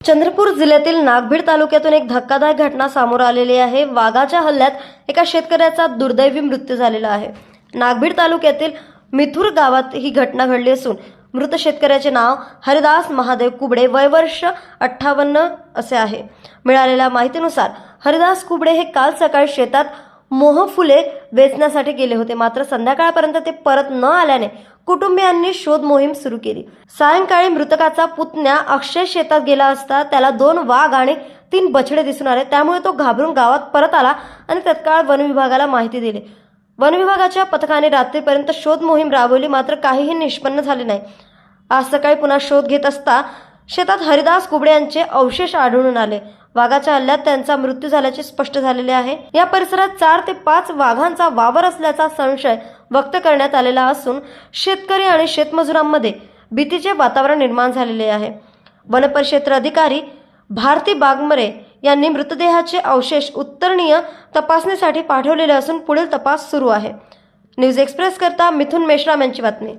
चंद्रपूर जिल्ह्यातील नागभीड तालुक्यातून एक धक्कादायक घटना समोर आलेली आहे। वाघाच्या हल्ल्यात एका शेतकऱ्याचा दुर्दैवी मृत्यू झालेला आहे। नागभीड तालुक्यातील मिथुर गावात ही घटना घडली असून मृत शेतकऱ्याचे नाव हरिदास महादेव कुबडे, वय वर्ष 58 असे आहे। मिळालेल्या माहितीनुसार हरिदास कुबडे हे काल सकाळी शेतात मोहफुले वेचण्यासाठी गेले होते, मात्र संध्याकाळपर्यंत ते परत न आल्याने कुटुंबियांनी शोध मोहीम सुरू केली। सायंकाळी मृतकाचा पुतण्या अक्षय शेतात गेला असता त्याला 2 वाघ आणि 3 बछडे दिसून आले। त्यामुळे तो घाबरून गावात परत आला आणि तत्काळ वन विभागाला माहिती दिली। वन विभागाच्या पथकाने रात्रीपर्यंत शोध मोहीम राबवली, मात्र काहीही निष्पन्न झाले नाही। आज सकाळी पुन्हा शोध घेत असता शेतात हरिदास कुबडे यांचे अवशेष आढळून आले। वाघाच्या हल्ल्यात त्यांचा मृत्यू झाल्याचे स्पष्ट झालेले आहे। या परिसरात 4 ते 5 वाघांचा वावर असल्याचा संशय व्यक्त करण्यात आलेला असून शेतकरी आणि शेतमजुरांमध्ये भीतीचे वातावरण निर्माण झालेले आहे। वनपरिक्षेत्र अधिकारी भारती बागमरे यांनी मृतदेहाचे अवशेष उत्तरणीय तपासणीसाठी पाठवलेले असून पुढील तपास सुरू आहे। न्यूज एक्सप्रेस करता मिथुन मेश्राम यांची बातमी।